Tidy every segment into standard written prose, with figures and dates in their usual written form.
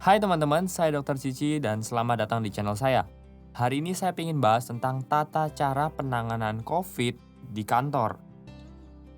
Hai teman-teman, saya Dr. Cici dan selamat datang di channel saya. Hari ini saya ingin bahas tentang tata cara penanganan COVID di kantor,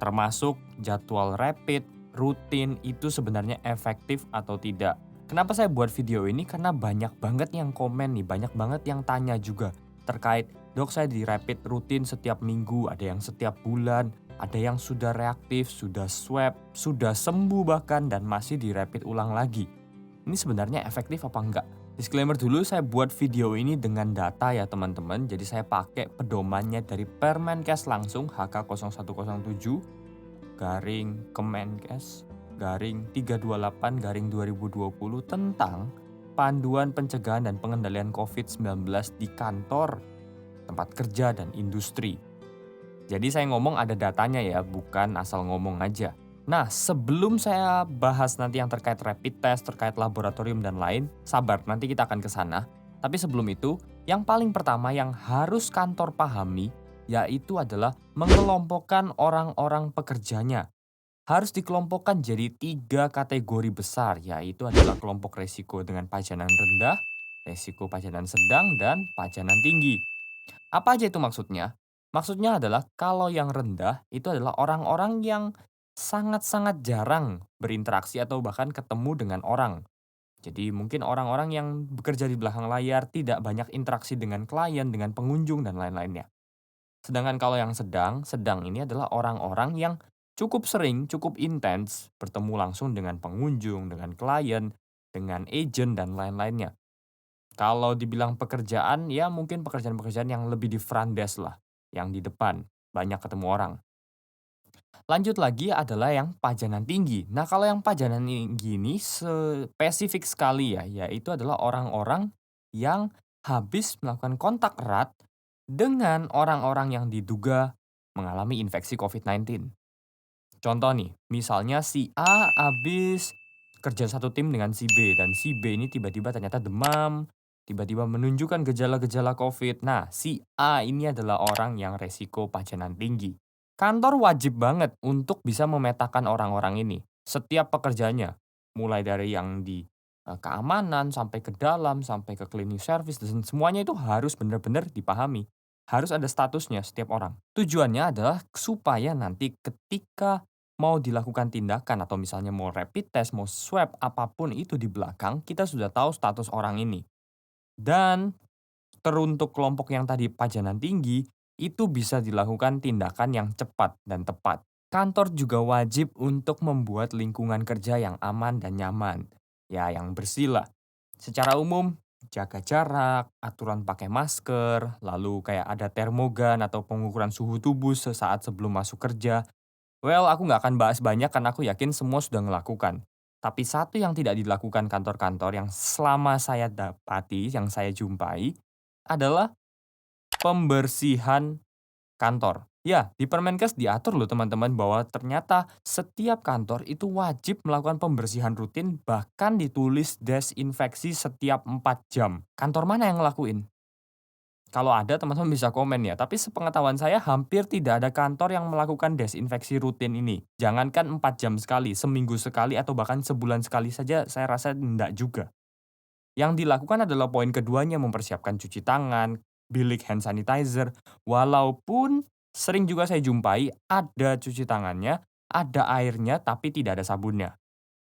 termasuk jadwal rapid, rutin itu sebenarnya efektif atau tidak. Kenapa saya buat video ini? Karena banyak banget yang komen nih, banyak banget yang tanya juga terkait, dok saya di rapid rutin setiap minggu, ada yang setiap bulan, ada yang sudah reaktif, sudah swab, sudah sembuh bahkan, dan masih di rapid ulang lagi. Ini sebenarnya efektif apa enggak? Disclaimer dulu, saya buat video ini dengan data ya teman-teman. Jadi saya pakai pedomannya dari Permenkes langsung HK0107 garing Kemenkes garing 328 garing 2020 tentang panduan pencegahan dan pengendalian COVID-19 di kantor, tempat kerja, dan industri. Jadi saya ngomong ada datanya ya, bukan asal ngomong aja. Nah, sebelum saya bahas nanti yang terkait rapid test, terkait laboratorium dan lain, sabar, nanti kita akan ke sana. Tapi sebelum itu, yang paling pertama yang harus kantor pahami, yaitu adalah mengelompokkan orang-orang pekerjanya. Harus dikelompokkan jadi 3 kategori besar, yaitu adalah kelompok resiko dengan pajanan rendah, resiko pajanan sedang, dan pajanan tinggi. Apa aja itu maksudnya? Maksudnya adalah kalau yang rendah itu adalah orang-orang yang sangat-sangat jarang berinteraksi atau bahkan ketemu dengan orang. Jadi mungkin orang-orang yang bekerja di belakang layar, tidak banyak interaksi dengan klien, dengan pengunjung, dan lain-lainnya. Sedangkan kalau yang sedang, sedang ini adalah orang-orang yang cukup sering, cukup intens bertemu langsung dengan pengunjung, dengan klien, dengan agent, dan lain-lainnya. Kalau dibilang pekerjaan, ya mungkin pekerjaan-pekerjaan yang lebih di front desk lah, yang di depan, banyak ketemu orang. Lanjut lagi adalah yang pajanan tinggi. Nah, kalau yang pajanan tinggi ini spesifik sekali ya, yaitu adalah orang-orang yang habis melakukan kontak erat dengan orang-orang yang diduga mengalami infeksi COVID-19. Contoh nih, misalnya si A habis kerja satu tim dengan si B, dan si B ini tiba-tiba ternyata demam, tiba-tiba menunjukkan gejala-gejala COVID. Nah, si A ini adalah orang yang resiko pajanan tinggi. Kantor wajib banget untuk bisa memetakan orang-orang ini, setiap pekerjaannya. Mulai dari yang di keamanan, sampai ke dalam, sampai ke cleaning service, dan semuanya itu harus benar-benar dipahami. Harus ada statusnya setiap orang. Tujuannya adalah supaya nanti ketika mau dilakukan tindakan atau misalnya mau rapid test, mau swab, apapun itu di belakang, kita sudah tahu status orang ini. Dan teruntuk kelompok yang tadi pajanan tinggi, itu bisa dilakukan tindakan yang cepat dan tepat. Kantor juga wajib untuk membuat lingkungan kerja yang aman dan nyaman. Ya, yang bersih lah. Secara umum, jaga jarak, aturan pakai masker, lalu kayak ada termogan atau pengukuran suhu tubuh sesaat sebelum masuk kerja. Well, aku nggak akan bahas banyak karena aku yakin semua sudah melakukan. Tapi satu yang tidak dilakukan kantor-kantor yang selama saya dapati, yang saya jumpai, adalah pembersihan kantor. Ya, di Permenkes diatur loh teman-teman bahwa ternyata setiap kantor itu wajib melakukan pembersihan rutin, bahkan ditulis desinfeksi setiap 4 jam. Kantor mana yang ngelakuin? Kalau ada teman-teman bisa komen ya, tapi sepengetahuan saya hampir tidak ada kantor yang melakukan desinfeksi rutin ini. Jangankan 4 jam sekali, seminggu sekali, atau bahkan sebulan sekali saja saya rasa enggak juga. Yang dilakukan adalah poin keduanya, mempersiapkan cuci tangan, bilik hand sanitizer, walaupun sering juga saya jumpai ada cuci tangannya, ada airnya, tapi tidak ada sabunnya.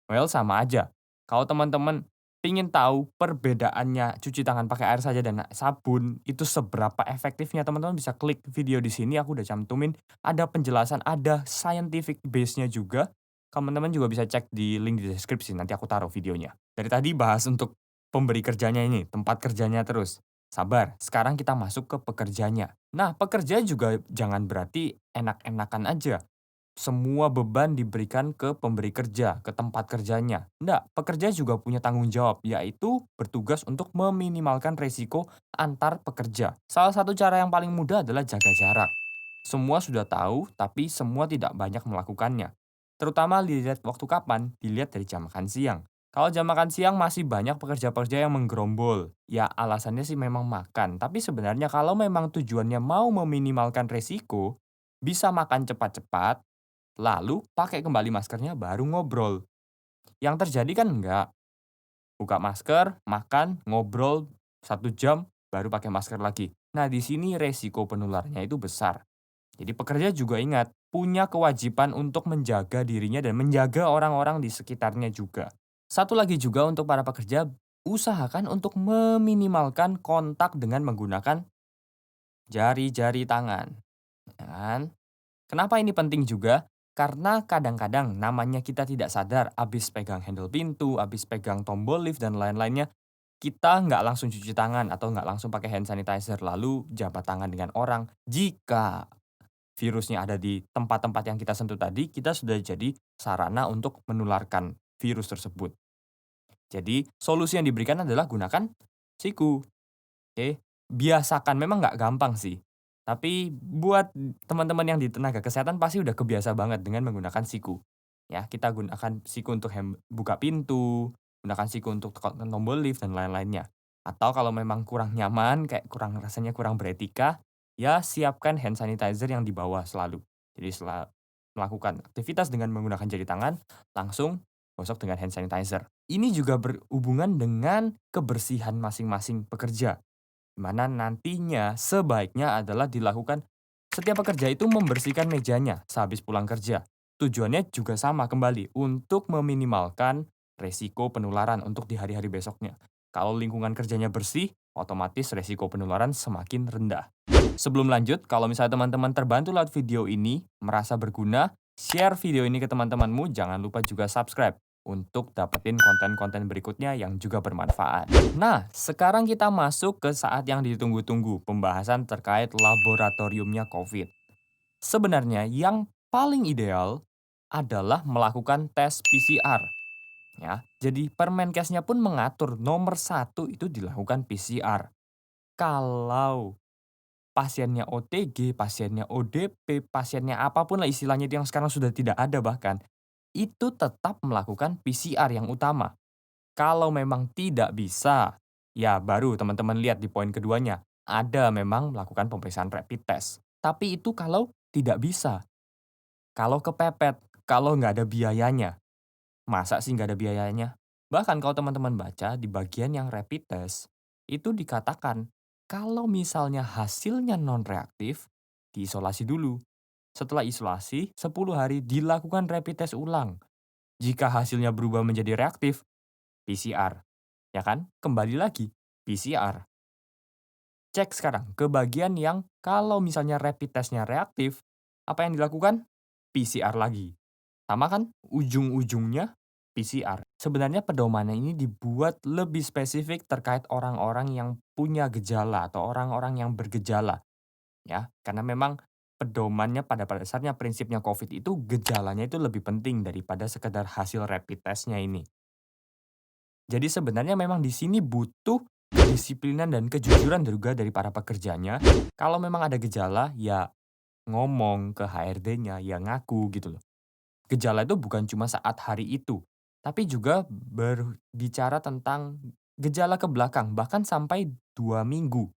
Well, sama aja. Kalau teman-teman ingin tahu perbedaannya cuci tangan pakai air saja dan sabun itu seberapa efektifnya, teman-teman bisa klik video di sini, aku udah cantumin, ada penjelasan, ada scientific base-nya juga. Teman-teman juga bisa cek di link di deskripsi, nanti aku taruh videonya. Dari tadi bahas untuk pemberi kerjanya ini, tempat kerjanya terus. Sabar, sekarang kita masuk ke pekerjanya. Nah, pekerja juga jangan berarti enak-enakan aja semua beban diberikan ke pemberi kerja, ke tempat kerjanya. Enggak, pekerja juga punya tanggung jawab, yaitu bertugas untuk meminimalkan resiko antar pekerja. Salah satu cara yang paling mudah adalah jaga jarak. Semua sudah tahu, tapi semua tidak banyak melakukannya. Terutama dilihat waktu kapan, dilihat dari jam makan siang. Kalau jam makan siang masih banyak pekerja-pekerja yang menggerombol. Ya alasannya sih memang makan, tapi sebenarnya kalau memang tujuannya mau meminimalkan resiko, bisa makan cepat-cepat, lalu pakai kembali maskernya baru ngobrol. Yang terjadi kan enggak. buka masker, makan, ngobrol 1 jam, baru pakai masker lagi. Nah, di sini resiko penularnya itu besar. Jadi pekerja juga ingat, punya kewajiban untuk menjaga dirinya dan menjaga orang-orang di sekitarnya juga. Satu lagi juga untuk para pekerja, usahakan untuk meminimalkan kontak dengan menggunakan jari-jari tangan, ya kan? Kenapa ini penting juga? Karena kadang-kadang namanya kita tidak sadar, habis pegang handle pintu, habis pegang tombol lift dan lain-lainnya, kita nggak langsung cuci tangan atau nggak langsung pakai hand sanitizer, lalu jabat tangan dengan orang. Jika virusnya ada di tempat-tempat yang kita sentuh tadi, kita sudah jadi sarana untuk menularkan virus tersebut. Jadi, solusi yang diberikan adalah gunakan siku. Oke, biasakan, memang nggak gampang sih. Tapi buat teman-teman yang di tenaga kesehatan pasti udah kebiasa banget dengan menggunakan siku. Ya, kita gunakan siku untuk buka pintu, gunakan siku untuk tekan tombol lift dan lain-lainnya. Atau kalau memang kurang nyaman, kayak kurang rasanya kurang beretika, ya siapkan hand sanitizer yang di bawah selalu. Jadi setelah melakukan aktivitas dengan menggunakan jari tangan, langsung gosok dengan hand sanitizer. Ini juga berhubungan dengan kebersihan masing-masing pekerja. Di mana nantinya sebaiknya adalah dilakukan setiap pekerja itu membersihkan mejanya sehabis pulang kerja. Tujuannya juga sama kembali untuk meminimalkan resiko penularan untuk di hari-hari besoknya. Kalau lingkungan kerjanya bersih, otomatis resiko penularan semakin rendah. Sebelum lanjut, kalau misalnya teman-teman terbantu lewat video ini, merasa berguna, share video ini ke teman-temanmu, jangan lupa juga subscribe untuk dapetin konten-konten berikutnya yang juga bermanfaat. Nah, sekarang kita masuk ke saat yang ditunggu-tunggu, pembahasan terkait laboratoriumnya COVID. Sebenarnya yang paling ideal adalah melakukan tes PCR. Ya, jadi Permenkesnya pun mengatur nomor satu itu dilakukan PCR. Kalau pasiennya OTG, pasiennya ODP, pasiennya apapun lah istilahnya itu yang sekarang sudah tidak ada bahkan, itu tetap melakukan PCR yang utama. Kalau memang tidak bisa, ya baru teman-teman lihat di poin keduanya, ada memang melakukan pemeriksaan rapid test. Tapi itu kalau tidak bisa, kalau kepepet, kalau nggak ada biayanya. Masa sih nggak ada biayanya? Bahkan kalau teman-teman baca di bagian yang rapid test, itu dikatakan kalau misalnya hasilnya non-reaktif, diisolasi dulu. Setelah isolasi, 10 hari dilakukan rapid test ulang. Jika hasilnya berubah menjadi reaktif, PCR. Ya kan? Kembali lagi, PCR. Cek sekarang ke bagian yang kalau misalnya rapid test-nya reaktif, apa yang dilakukan? PCR lagi. Sama kan? Ujung-ujungnya PCR. Sebenarnya pedomannya ini dibuat lebih spesifik terkait orang-orang yang punya gejala atau orang-orang yang bergejala. Ya, karena memang pedomannya pada dasarnya prinsipnya COVID itu gejalanya itu lebih penting daripada sekedar hasil rapid test-nya ini. Jadi sebenarnya memang di sini butuh kedisiplinan dan kejujuran juga dari para pekerjanya. Kalau memang ada gejala, ya ngomong ke HRD-nya, ya ngaku gitu loh. Gejala itu bukan cuma saat hari itu, tapi juga berbicara tentang gejala ke belakang, bahkan sampai 2 minggu.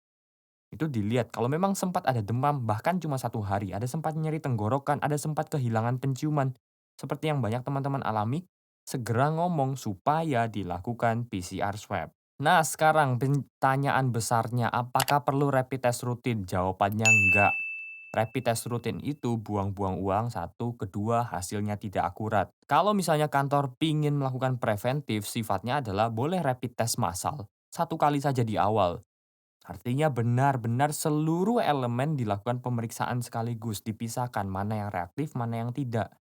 Itu dilihat kalau memang sempat ada demam, bahkan cuma 1 hari, ada sempat nyeri tenggorokan, ada sempat kehilangan penciuman, seperti yang banyak teman-teman alami, segera ngomong supaya dilakukan PCR swab. Nah, sekarang pertanyaan besarnya, apakah perlu rapid test rutin? Jawabannya enggak. Rapid test rutin itu buang-buang uang, satu, kedua hasilnya tidak akurat. Kalau misalnya kantor pingin melakukan preventif, sifatnya adalah boleh rapid test massal. 1 kali saja di awal. Artinya benar-benar seluruh elemen dilakukan pemeriksaan sekaligus, dipisahkan mana yang reaktif, mana yang tidak.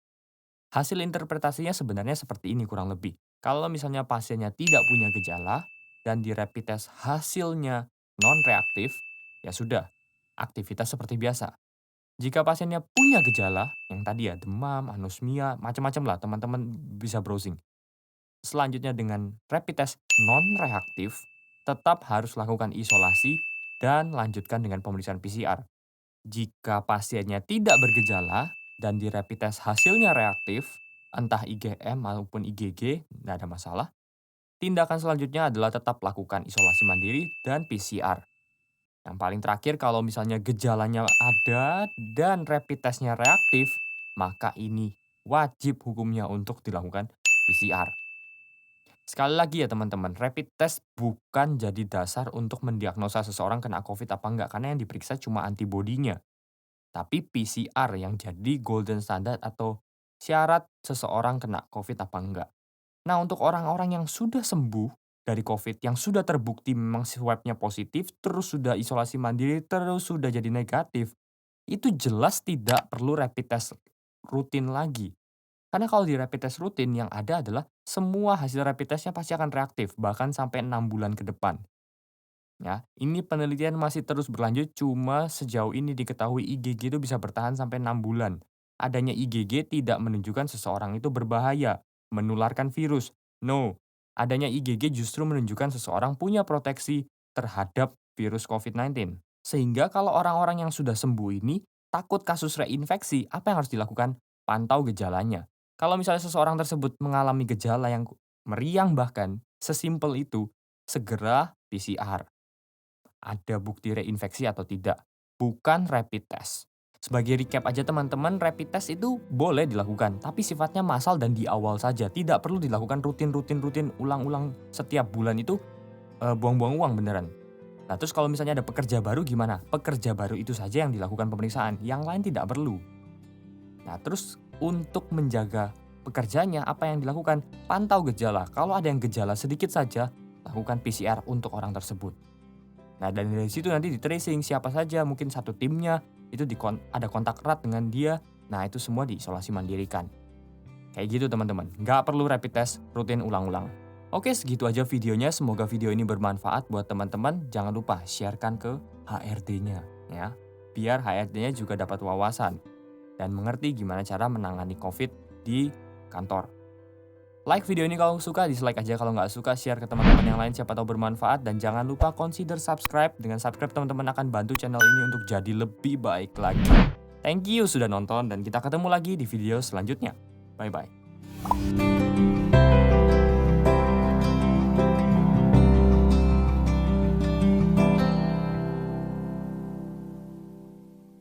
Hasil interpretasinya sebenarnya seperti ini kurang lebih. Kalau misalnya pasiennya tidak punya gejala dan di rapid test hasilnya non-reaktif, ya sudah, aktivitas seperti biasa. Jika pasiennya punya gejala, yang tadi ya demam, anosmia, macam-macam lah teman-teman bisa browsing. Selanjutnya dengan rapid test non-reaktif, tetap harus lakukan isolasi dan lanjutkan dengan pemeriksaan PCR. Jika pasiennya tidak bergejala dan di rapid test hasilnya reaktif, entah IgM maupun IgG, tidak ada masalah. Tindakan selanjutnya adalah tetap lakukan isolasi mandiri dan PCR. Yang paling terakhir kalau misalnya gejalanya ada dan rapid testnya reaktif, maka ini wajib hukumnya untuk dilakukan PCR. Sekali lagi ya teman-teman, rapid test bukan jadi dasar untuk mendiagnosa seseorang kena COVID apa enggak, karena yang diperiksa cuma antibodinya. Tapi PCR yang jadi golden standard atau syarat seseorang kena COVID apa enggak. Nah, untuk orang-orang yang sudah sembuh dari COVID, yang sudah terbukti memang swab-nya positif, terus sudah isolasi mandiri, terus sudah jadi negatif, itu jelas tidak perlu rapid test rutin lagi. Karena kalau di rapid test rutin yang ada adalah semua hasil rapid test-nya pasti akan reaktif, bahkan sampai 6 bulan ke depan. Ya, ini penelitian masih terus berlanjut, cuma sejauh ini diketahui IgG itu bisa bertahan sampai 6 bulan. Adanya IgG tidak menunjukkan seseorang itu berbahaya, menularkan virus. No, adanya IgG justru menunjukkan seseorang punya proteksi terhadap virus COVID-19. Sehingga kalau orang-orang yang sudah sembuh ini takut kasus reinfeksi, apa yang harus dilakukan? Pantau gejalanya. Kalau misalnya seseorang tersebut mengalami gejala yang meriang bahkan, sesimpel itu, segera PCR. Ada bukti reinfeksi atau tidak, bukan rapid test. Sebagai recap aja teman-teman, rapid test itu boleh dilakukan, tapi sifatnya massal dan di awal saja, tidak perlu dilakukan rutin, ulang-ulang setiap bulan itu, buang-buang uang beneran. Nah terus kalau misalnya ada pekerja baru gimana? Pekerja baru itu saja yang dilakukan pemeriksaan, yang lain tidak perlu. Nah terus untuk menjaga pekerjanya apa yang dilakukan? Pantau gejala, kalau ada yang gejala sedikit saja, lakukan PCR untuk orang tersebut. Nah, dan dari situ nanti di-tracing siapa saja mungkin satu timnya itu ada kontak erat dengan dia. Nah, itu semua diisolasi mandirikan. Kayak gitu teman-teman, nggak perlu rapid test rutin ulang-ulang. Oke, segitu aja videonya. Semoga video ini bermanfaat buat teman-teman. Jangan lupa sharekan ke HRD-nya ya. Biar HRD-nya juga dapat wawasan dan mengerti gimana cara menangani COVID di kantor. Like video ini kalau suka, dislike aja kalau nggak suka, share ke teman-teman yang lain siapa tahu bermanfaat, dan jangan lupa consider subscribe. Dengan subscribe teman-teman akan bantu channel ini untuk jadi lebih baik lagi. Thank you sudah nonton dan kita ketemu lagi di video selanjutnya. Bye bye.